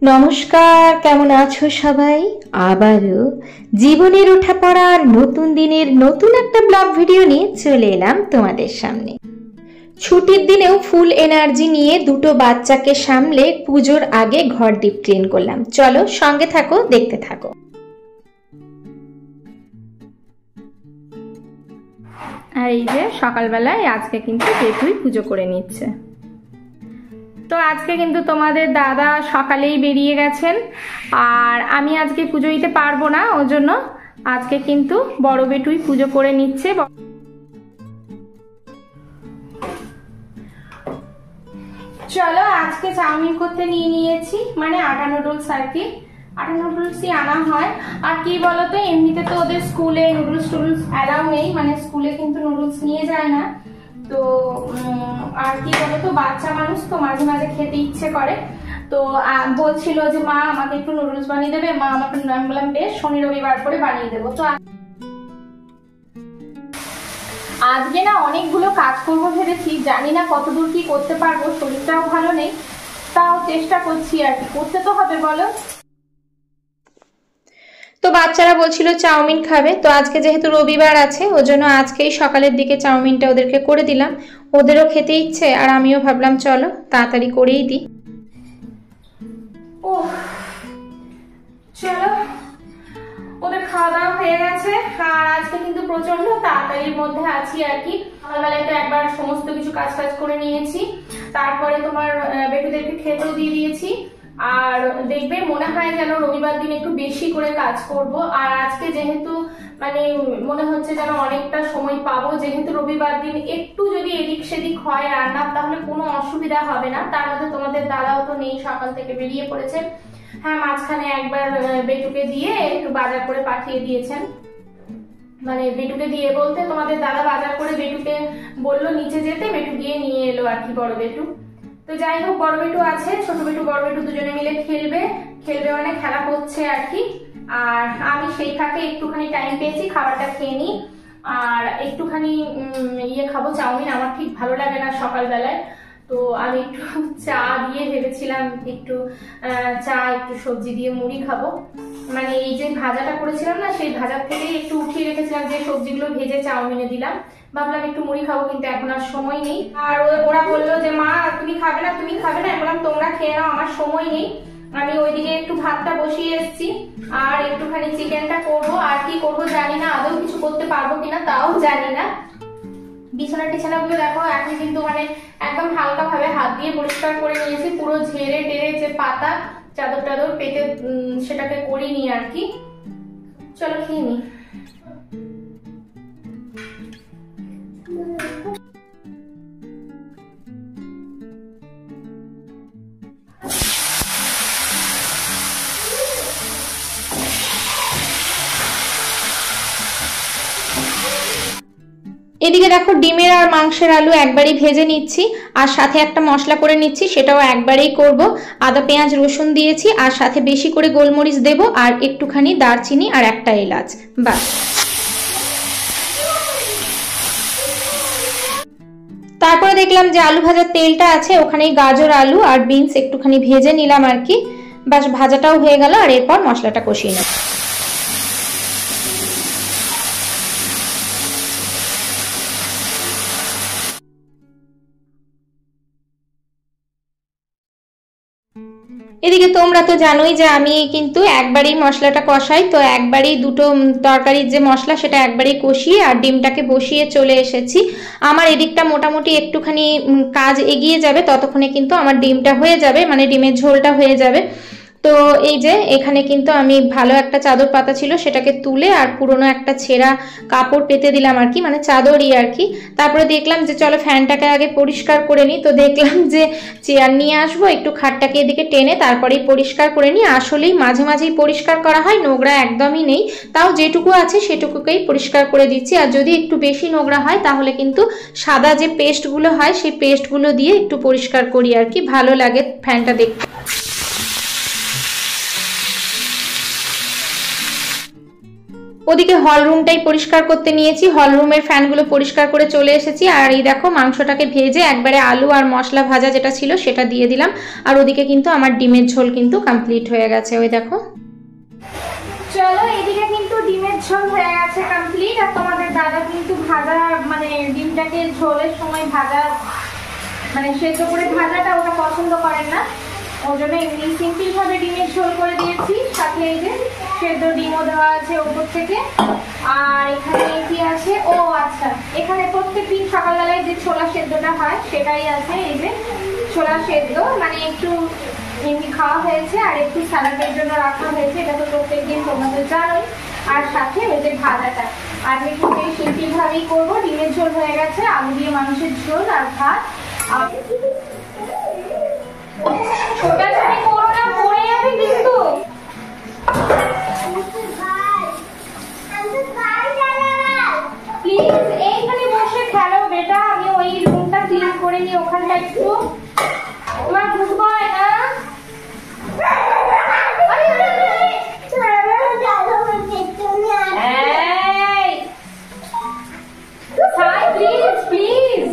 নমস্কার, কেমন আছো সবাই? আবারও জীবনের ওঠা পড়ার নতুন দিনের নতুন একটা ব্লগ ভিডিও নিয়ে চলে এলাম তোমাদের সামনে। ছুটির দিনেও ফুল এনার্জি নিয়ে দুটো বাচ্চাকে সামলে পুজোর আগে ঘর ডিপ ক্লিন করলাম। চলো সঙ্গে থাকো, দেখতে থাকো। আর এই যে সকালবেলায় আজকে কিন্তু পেটুই পুজো করে নিচ্ছে। তো আজকে কিন্তু তোমাদের দাদা সকালেই বেরিয়ে গেছেন, আর আমি আজকে পুজো দিতে পারবো না, ওর জন্য আজকে কিন্তু বড় বেটুই পুজো করে নিচ্ছে। চলো আজকে চাউমিন করতে নিয়ে নিয়েছি, মানে আটা নুডলস আর কি। আটা নুডলসই আনা হয়। আর কি বলতো, এমনিতে তো ওদের স্কুলে নুডলস টুডলস অ্যালাউ নেই, মানে স্কুলে কিন্তু নুডলস নিয়ে যায় না। তো আর কি বলতো, বাচ্চা মানুষ তো মাঝে মাঝে খেতে ইচ্ছে করে। তো বলছিল যে মা আমাকে একটু নুডলস বানিয়ে দেবে, মা আমাকে, আমি বললাম বেশ, শনি রবিবার করে বানিয়ে দেবো। তো আজকে না অনেকগুলো কাজ করবো ভেবেছি, জানি না কতদূর কি করতে পারবো, শরীরটাও ভালো নেই, তাও চেষ্টা করছি আর কি, করতে তো হবে বলো। তো বাচ্চারা বলছিল চাউমিন খাবে, তো আজকে যেহেতু রবিবার আছে ওর জন্য আজকেই সকালের দিকে চাউমিনটা ওদেরকে করে দিলাম। ওদেরও খেতে ইচ্ছে, আর আমিও ভাবলাম চলো তাড়াতাড়ি করেই দিই। ও চলো, ওদের খাওয়া দাওয়া হয়ে গেছে, আর আজকে কিন্তু প্রচন্ড তাড়াতাড়ির মধ্যে আছি আর কি। সকালবেলায় তো একবার সমস্ত কিছু কাজ করে নিয়েছি, তারপরে তোমার বেটুদেরকে খেতেও দিয়ে দিয়েছি। আর দেখবে মনে হয় যেন রবিবার দিন একটু বেশি করে কাজ করব। আর আজকে যেহেতু মানে মনে হচ্ছে যেন অনেকটা সময় পাবো, যেহেতু রবিবার দিন একটু যদি এদিক সেদিক হয় রান্না, তাহলে কোনো অসুবিধা হবে না। তার মধ্যে তোমাদের দাদাও তো নেই, সকাল থেকে বেরিয়ে পড়েছে। হ্যাঁ, মাঝখানে একবার বেটুকে দিয়ে একটু বাজার করে পাঠিয়ে দিয়েছেন, মানে বেটুকে দিয়ে বলতে তোমাদের দাদা বাজার করে বেটুকে বললো নিচে যেতে, বেটু গিয়ে নিয়ে এলো আর কি, বড় বেটু। তো যাই হোক, বড় বেটু আছে, ছোট বেটু বড় বেটু দুজনে মিলে খেলবে মানে খেলা করছে আর কি। আর আমি সেই ফাঁকে একটুখানি টাইম পেয়েছি, খাবারটা খেয়ে নিই। আর একটুখানি ইয়ে খাবো, চাউমিন আমার ঠিক ভালো লাগে না সকালবেলায়। তো আমি একটু চা দিয়ে ভেবেছিলাম একটু চা একটু সবজি দিয়ে মুড়ি খাবো। মানে এই যে ভাজাটা করেছিলাম না, সেই ভাজার থেকেই একটু উঠিয়ে রেখেছিলাম, যে সবজিগুলো ভেজে চাউমিনে দিলাম। ভাবলাম একটু মুড়ি খাবো, কিন্তু এখন আর সময় নেই। আর ওরা বললো যে মা তুমি খাবে না, তুমি খাবে না, বললাম তোমরা খেয়ে নাও, আমার সময় নেই। আমি ওইদিকে একটু ভাতটা বসিয়ে এসেছি, আর একটুখানি চিকেনটা করবো। আর কি করবো জানি না, আদৌ কিছু করতে পারবো কিনা তাও জানি না। বিছানা টিছানা গুলো দেখো এখন কিন্তু মানে একদম হালকা ভাবে হাত দিয়ে পরিষ্কার করে নিয়েছি, পুরো ঝেড়ে টেড়ে যে পাতা চাদর টাদর পেতে সেটাকে করিনি আর কি। চলো খেয়ে নি। এদিকে দেখো ডিমের আর মাংসের আলু একবারই ভেজে নিচ্ছি, আর সাথে একটা মশলা করে নিচ্ছি, সেটাও একবারেই করব। আদা পেঁয়াজ রসুন দিয়েছি, আর সাথে বেশি করে গোলমরিচ দেব, আর একটুখানি দারচিনি আর একটা এলাচ, বাস। তারপরে দেখলাম যে আলু ভাজার তেলটা আছে, ওখানেই গাজর আলু আর বিনস একটুখানি ভেজে নিলাম আর কি, বাস ভাজাটাও হয়ে গেল। আর এরপর মশলাটা কষিয়ে নেব। এদিকে তোমরা তো জানোই যে আমি কিন্তু একবারেই মশলাটা কষাই, তো একবারেই দুটো তরকারির যে মশলা সেটা একবারেই কষিয়ে আর ডিমটাকে বসিয়ে চলে এসেছি। আমার এদিকটা মোটামুটি একটুখানি কাজ এগিয়ে যাবে, ততক্ষণে কিন্তু আমার ডিমটা হয়ে যাবে, মানে ডিমের ঝোলটা হয়ে যাবে। তো এই যে এখানে কিন্তু আমি ভালো একটা চাদর পাতা ছিল, সেটাকে তুলে আর পুরনো একটা ছেঁড়া কাপড় পেতে দিলাম আর কি, মানে চাদরই আর কি। তারপরে দেখলাম যে চলো ফ্যানটাকে আগে পরিষ্কার করে নিই। তো দেখলাম যে চেয়ার নিয়ে আসবো, একটু খাটটাকে এদিকে টেনে তারপরেই পরিষ্কার করে নিই। আসলেই মাঝে মাঝেই পরিষ্কার করা হয়, নোংরা একদমই নেই, তাও যেটুকু আছে সেটুকুকেই পরিষ্কার করে দিচ্ছি। আর যদি একটু বেশি নোংরা হয় তাহলে কিন্তু সাদা যে পেস্টগুলো হয় সেই পেস্টগুলো দিয়ে একটু পরিষ্কার করি আর কি, ভালো লাগে ফ্যানটা দেখতে। ওদিকে হল রুমটাই পরিষ্কার করতে নিয়েছি, হল রুমের ফ্যানগুলো পরিষ্কার করে চলে এসেছি। আর এই দেখো মাংসটাকে ভেজে একবারে আলু আর মশলা ভাজা যেটা ছিল সেটা দিয়ে দিলাম। আর ওদিকে কিন্তু আমার ডিমের ঝোল কিন্তু কমপ্লিট হয়ে গেছে, ওই দেখো। চলো এদিকে কিন্তু ডিমের ঝোল হয়ে গেছে কমপ্লিট। আর তোমাদের দাদা কিন্তু ভাজা মানে ডিমটাকে ঝোলের সময় ভাজা মানে সেদ্ধ করে ভাজাটা ওটা পছন্দ করেন না, ওই জন্য এমনি সিম্পল ভাবে ডিমের ঝোল করে দিয়েছি। সাথে এই যে সেদ্ধ ডিমও দেওয়া আছে উপর থেকে। আর এখানে কি আছে, ও আচ্ছা, এখানে প্রত্যেকদিন সকালবেলায় যে ছোলা সেদ্ধটা হয় সেটাই আছে। এই যে ছোলা সেদ্ধ মানে একটু এমনি খাওয়া হয়েছে আর একটু স্যালাডের জন্য রাখা হয়েছে, এটা তো প্রত্যেকদিন তোমাদের জানোই। আর সাথে ওই যে ভাজাটা, আর একটু সিম্পল ভাবেই করবো। ডিমের ঝোল হয়ে গেছে, আলু দিয়ে মাংসের ঝোল আর ভাত। ছোটাছুটি করো না, পড়ে যাবে কিন্তু। প্লিজ এইখানে বসে খেলো বেটা, আমি ওই রুমটা ক্লিন করে নিই, ওখানটা একটু তোমার বুঝবো না। প্লিজ প্লিজ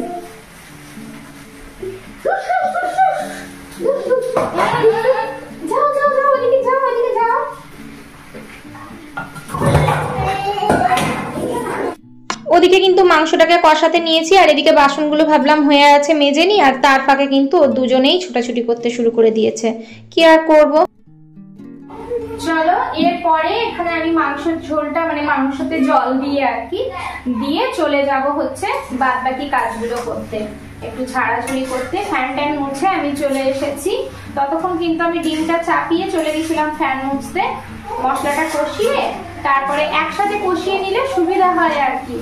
যাও যাও যাও, ওদিকে যাও, ওদিকে যাও। ওদিকে কিন্তু মাংসটাকে কষাতে নিয়েছি, আর এদিকে বাসনগুলো ভাবলাম হয়ে আছে মেজে নি। আর তার ফাঁকে কিন্তু দুজনেই ছোটাছুটি করতে শুরু করে দিয়েছে, কি আর করব। চলো এরপরে এখানে আমি মাংসের ঝোলটা মানে মাংসতে জল দিয়ে আর কি দিয়ে চলে যাব হচ্ছে বাদ বাকি কাজগুলো করতে, একটু ঝাড়াঝুড়ি করতে। ফ্যান ট্যান মুছে আমি চলে এসেছি। ততক্ষণ কিন্তু আমি ডিমটা চাপিয়ে চলে গেছিলাম ফ্যান মুছতে। মশলাটা কষিয়ে তারপরে একসাথে কষিয়ে নিলে সুবিধা হয় আর কি,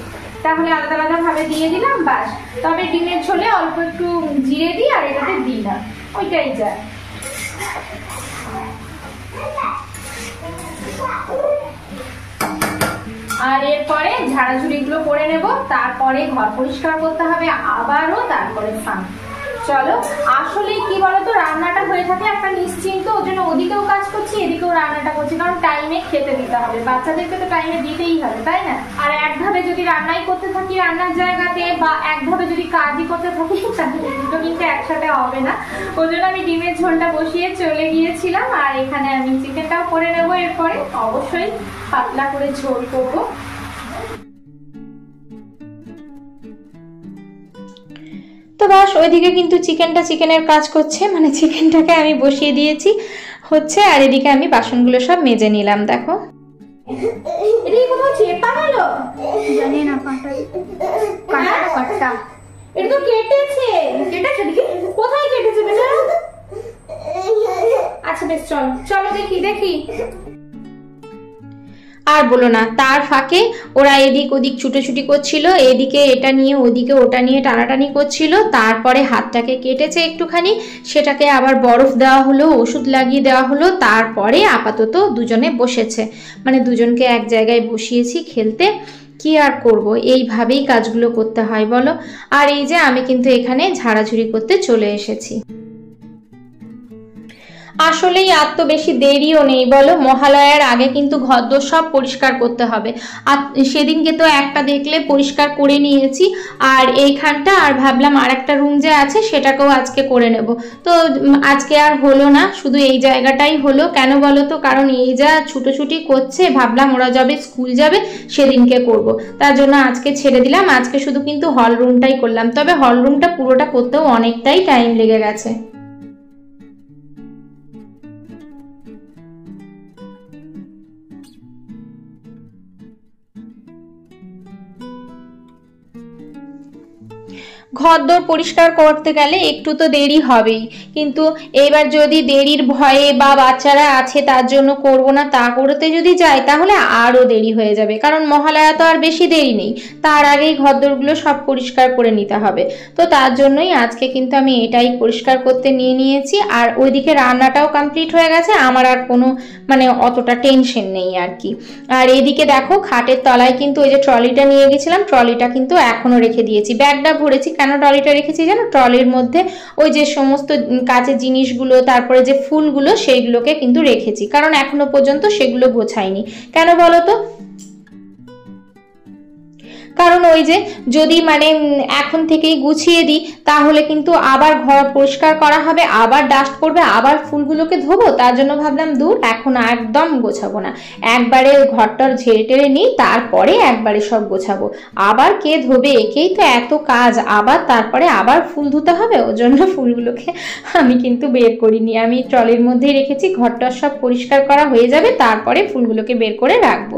তাহলে আলাদা আলাদা ভাবে দিয়ে দিলাম বাস। তবে ডিমের ঝোলে অল্প একটু জিরে দিই আর এটাতে দিই না, ওইটাই যায়। আর এরপরে ঝাড়াঝুড়ি গুলো করে নেব, তারপরে ঘর পরিষ্কার করতে হবে আবারও, তারপরে স্নান। চলো আসলে কি বলতো, রান্নাটা হয়ে থাকে একটা নিশ্চিন্ত, ওই জন্য ওদিকেও কাজ করছি এদিকেও রান্নাটা করছি, কারণ টাইমে খেতে দিতে হবে, বাচ্চাদেরকে তো টাইমে দিতেই হবে, তাই না? আর একভাবে যদি রান্নাই করতে থাকি রান্নার জায়গাতে, বা একভাবে যদি কাজই করতে থাকি, তাহলে দুটো কিন্তু একসাথে হবে না। ওই জন্য আমি ডিমের ঝোলটা বসিয়ে চলে গিয়েছিলাম। আর এখানে আমি চিকেনটাও করে নেবো, এরপরে অবশ্যই পাতলা করে ঝোল করবো। তো বাস ওইদিকে কিন্তু চিকেনের কাজ করছে, মানে চিকেনটাকে আমি বসিয়ে দিয়েছি হচ্ছে। আর এদিকে আমি বাসনগুলো সব মেজে নিলাম। দেখো এদিকে কোথাও চেপা গেল জানি না, কাটা এটা তো কেটেছে, কোথায় কেটেছে বেটা? আচ্ছা বেশ, চলো চলো দেখি দেখি। আর বলো না, তার ফাঁকে ওরা এদিক ওদিক ছুটোছুটি করছিল, এদিকে এটা নিয়ে ওদিকে ওটা নিয়ে টানাটানি করছিল। তারপরে হাতটাকে কেটেছে একটুখানি, সেটাকে আবার বরফ দেওয়া হলো, ওষুধ লাগিয়ে দেওয়া হলো। তারপরে আপাতত দুজনে বসেছে, মানে দুজনকে এক জায়গায় বসিয়েছি খেলতে। কি আর করব, এইভাবেই কাজগুলো করতে হয় বলো। আর এই যে আমি কিন্তু এখানে ঝাড়াঝুড়ি করতে চলে এসেছি। আসলেই আর তো বেশি দেরিও নেই বলো, মহালয়ার আগে কিন্তু ঘরদোর সব পরিষ্কার করতে হবে। আর সেদিনকে তো একটা দেখলে পরিষ্কার করে নিয়েছি, আর এইখানটা আর ভাবলাম আর একটা রুম যে আছে সেটাকেও আজকে করে নেব। তো আজকে আর হলো না, শুধু এই জায়গাটাই হলো। কেন বলো তো, কারণ এই যা ছুটোছুটি করছে, ভাবলাম ওরা যাবে স্কুল যাবে সেদিনকে করব, তার জন্য আজকে ছেড়ে দিলাম। আজকে শুধু কিন্তু হল রুমটাই করলাম, তবে হল রুমটা পুরোটা করতেও অনেকটাই টাইম লেগে গেছে। ঘরদোর পরিষ্কার করতে গেলে একটু তো দেরি হবেই, কিন্তু এবার যদি দেরির ভয়ে বা বাচ্চারা আছে তার জন্য করব না তা করতে যদি যাই, তাহলে আরও দেরি হয়ে যাবে। কারণ মহালয়া তো আর বেশি দেরি নেই, তার আগেই ঘরদোরগুলো সব পরিষ্কার করে নিতে হবে। তো তার জন্যই আজকে কিন্তু আমি এটাই পরিষ্কার করতে নিয়েছি। আর ওইদিকে রান্নাটাও কমপ্লিট হয়ে গেছে, আমার আর কোনো মানে অতটা টেনশন নেই আর কি। আর এইদিকে দেখো খাটের তলায় কিন্তু ওই যে ট্রলিটা নিয়ে গেছিলাম, ট্রলিটা কিন্তু এখনো রেখে দিয়েছি। ব্যাগটা ভরেছি, কেন ট্রলিটা রেখেছি জানো? ট্রলির মধ্যে ওই যে সমস্ত কাচের জিনিসগুলো, তারপরে যে ফুলগুলো, সেইগুলোকে কিন্তু রেখেছি, কারণ এখনো পর্যন্ত সেগুলো গোছাইনি। কেন বলো তো? কারণ ওই যে যদি মানে এখন থেকেই গুছিয়ে দিই তাহলে কিন্তু আবার ঘর পরিষ্কার করা হবে, আবার ডাস্ট পড়বে, আবার ফুলগুলোকে ধোবো। তার জন্য ভাবলাম দূর, এখন একদম গোছাবো না, একবারে ঘরটার ঝেড়ে টেড়ে নিই, তারপরে একবারে সব গোছাবো। আবার কে ধোবে, একেই তো এত কাজ, আবার তারপরে আবার ফুল ধুতে হবে। ওই জন্য ফুলগুলোকে আমি কিন্তু বের করিনি, আমি ট্রলির মধ্যেই রেখেছি। ঘরটা সব পরিষ্কার করা হয়ে যাবে, তারপরে ফুলগুলোকে বের করে রাখবো।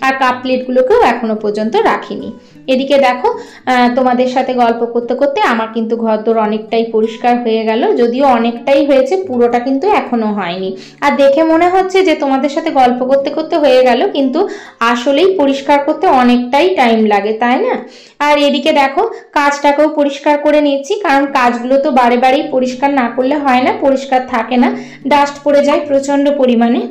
আর কাপ প্লেটগুলোকেও এখনো পর্যন্ত রাখিনি। এদিকে দেখো, তোমাদের সাথে গল্প করতে করতে আমার কিন্তু ঘরদোর অনেকটাই পরিষ্কার হয়ে গেল, যদিও অনেকটাই হয়েছে, পুরোটা কিন্তু এখনো হয়নি। আর দেখে মনে হচ্ছে যে তোমাদের সাথে গল্প করতে করতে হয়ে গেল, কিন্তু আসলেই পরিষ্কার করতে অনেকটাই টাইম লাগে, তাই না? আর এদিকে দেখো, কাজটাকেও পরিষ্কার করে নিচ্ছি, কারণ কাজগুলো তো বারে বারেই পরিষ্কার না করলে হয় না, পরিষ্কার থাকে না, ডাস্ট পড়ে যায় প্রচন্ড পরিমাণে।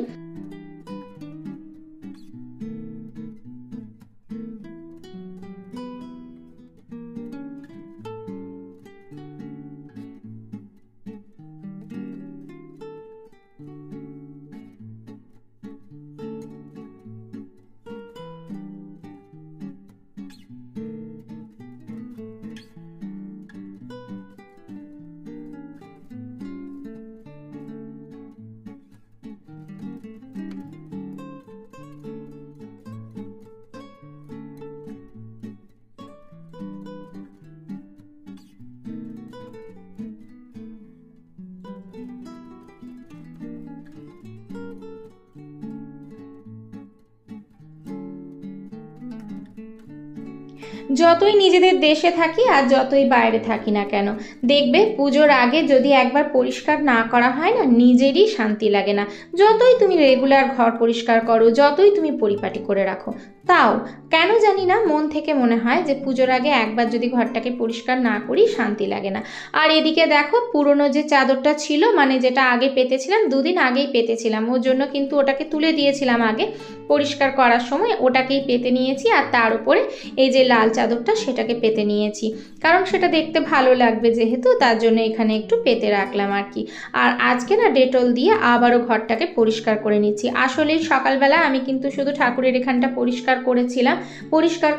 যতই নিজেদের দেশে থাকি আর যতই বাইরে থাকি না কেন, দেখবে পুজোর আগে যদি একবার পরিষ্কার না করা হয় না, নিজেরই শান্তি লাগে না। যতই তুমি রেগুলার ঘর পরিষ্কার করো, যতই তুমি পরিপাটি করে রাখো, তাও কেন জানি না মন থেকে মনে হয় যে পুজোর আগে একবার যদি ঘরটাকে পরিষ্কার না করি শান্তি লাগে না। আর এদিকে দেখো, পুরনো যে চাদরটা ছিল, মানে যেটা আগে পেতেছিলাম, 2 দিন আগেই পেতেছিলাম, ওর জন্য কিন্তু ওটাকে তুলে দিয়েছিলাম আগে পরিষ্কার করার সময়, ওটাকেই পেতে নিয়েছি। আর তার উপরে এই যে লাল চাদরটা, সেটাকে পেতে নিয়েছি, কারণ সেটা দেখতে ভালো লাগবে যেহেতু, তার জন্য এখানে একটু পেতে রাখলাম আর কি। আর আজকে না ডেটল দিয়ে আবারও ঘরটাকে পরিষ্কার করে নিচ্ছি। আসলে সকালবেলা আমি কিন্তু শুধু ঠাকুরের এখানটা পরিষ্কার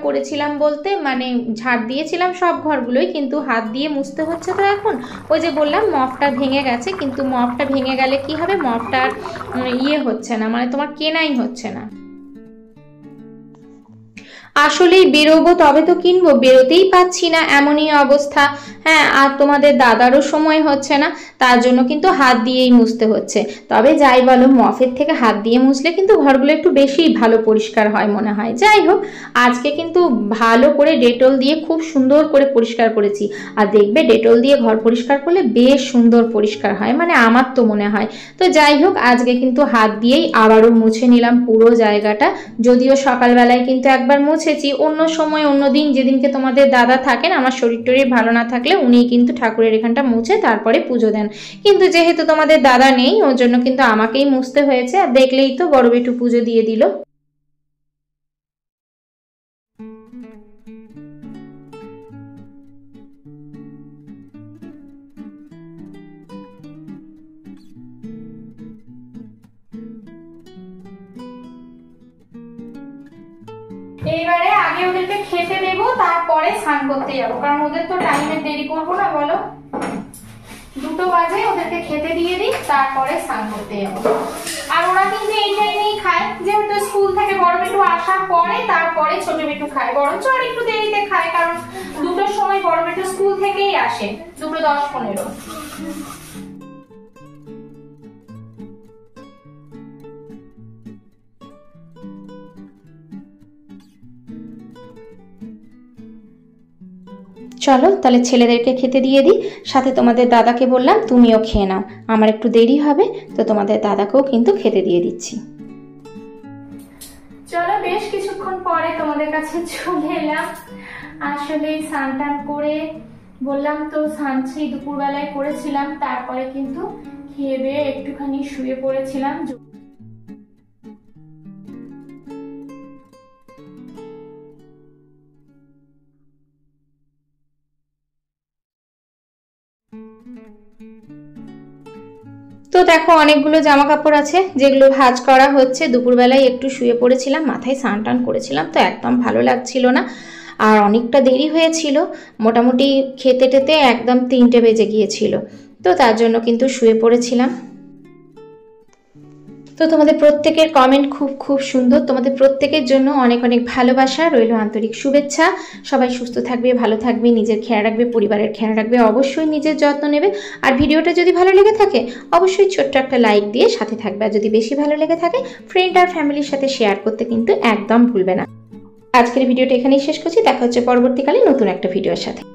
করেছিলাম বলতে মানে ঝাড় দিয়েছিলাম সব ঘরগুলোই, কিন্তু হাত দিয়ে মুছতে হচ্ছে। তো এখন ওই যে বললাম মপটা ভেঙে গেছে, কিন্তু মপটা ভেঙে গেলে কি হবে, মপটার হচ্ছে না, মানে তোমার কেনাই হচ্ছে না। আসলেই বেরোবো তবে তো কিনবো, বেরোতেই পাচ্ছি না, এমনই অবস্থা। হ্যাঁ, আর তোমাদের দাদারও সময় হচ্ছে না, তার জন্য কিন্তু হাত দিয়েই মুছতে হচ্ছে। তবে যাই বলো, মফের থেকে হাত দিয়ে মুছলে কিন্তু ঘরগুলো একটু বেশিই ভালো পরিষ্কার হয় মনে হয়। যাই হোক, আজকে কিন্তু ভালো করে ডেটল দিয়ে খুব সুন্দর করে পরিষ্কার করেছি। আর দেখবে ডেটল দিয়ে ঘর পরিষ্কার করলে বেশ সুন্দর পরিষ্কার হয়, মানে আমার তো মনে হয়। তো যাই হোক, আজকে কিন্তু হাত দিয়েই আবারও মুছে নিলাম পুরো জায়গাটা। যদিও সকালবেলায় কিন্তু একবার মুছেছি, অন্য সময় অন্য দিন যেদিনকে তোমাদের দাদা থাকেন, আমার শরীর টরীর ভালো না থাকলে উনি কিন্তু ঠাকুরের এখানটা মুছে তারপরে পুজো দেন। কিন্তু যেহেতু তোমাদের দাদা নেই, ওর জন্য কিন্তু আমাকেই মুছতে হয়েছে। আর দেখলেই তো বড় বেটু পুজো দিয়ে দিল। এইবারে আগে ওদেরকে খেতে দেবো, তারপরে স্নান করতে যাবো, কারণ ওদের তো টাইমে দেরি করবো না, বলো 2টো বাজে, ওদেরকে খেতে দিয়ে দিই, তারপরে স্নান করতে যাবো। আর ওরা কিন্তু এই টাইমেই খায়, যেহেতু স্কুল থেকে বড় বেটু আসার পরে তারপরে ছোট বেটু খায়, বরঞ্চ আর একটু দেরিতে খায়, কারণ 2টোর সময় বড় বেটু স্কুল থেকেই আসে, 2:10-15। চলো তাহলে ছেলেদেরকে খেতে দিয়ে দিই, সাথে তোমাদের দাদাকে বললাম তুমিও খেয়ে নাও, আমার একটু দেরি হবে, তো তোমাদের দাদাকেও কিন্তু খেতে দিয়ে দিচ্ছি। চলো, বেশ কিছুক্ষণ পরে তোমাদের কাছে চলে এলাম। আসলে স্নান টান করে বললাম তো, স্নান সেই দুপুরবেলায় করেছিলাম, তারপরে কিন্তু খেয়ে বেয়ে একটুখানি শুয়ে পড়েছিলাম। তো দেখো, অনেকগুলো জামা কাপড় আছে যেগুলো ভাঁজ করা হচ্ছে। দুপুরবেলায় একটু শুয়ে পড়েছিলাম, মাথায় স্নান টান করেছিলাম, তো একদম ভালো লাগছিল না। আর অনেকটা দেরি হয়েছিল, মোটামুটি খেতে টেতে একদম 3টে বেজে গিয়েছিল, তো তার জন্য কিন্তু শুয়ে পড়েছিলাম। তো তোমাদের প্রত্যেকের কমেন্ট খুব খুব সুন্দর, তোমাদের প্রত্যেকের জন্য অনেক অনেক ভালোবাসা রইল, আন্তরিক শুভেচ্ছা। সবাই সুস্থ থাকবে, ভালো থাকবে, নিজের খেয়াল রাখবে, পরিবারের খেয়াল রাখবে, অবশ্যই নিজের যত্ন নেবে। আর ভিডিওটা যদি ভালো লেগে থাকে অবশ্যই ছোট্ট একটা লাইক দিয়ে সাথে থাকবে, আর যদি বেশি ভালো লেগে থাকে ফ্রেন্ড আর ফ্যামিলির সাথে শেয়ার করতে কিন্তু একদম ভুলবে না। আজকের ভিডিওটা এখানেই শেষ করছি, দেখা হচ্ছে পরবর্তীকালে নতুন একটা ভিডিওর সাথে।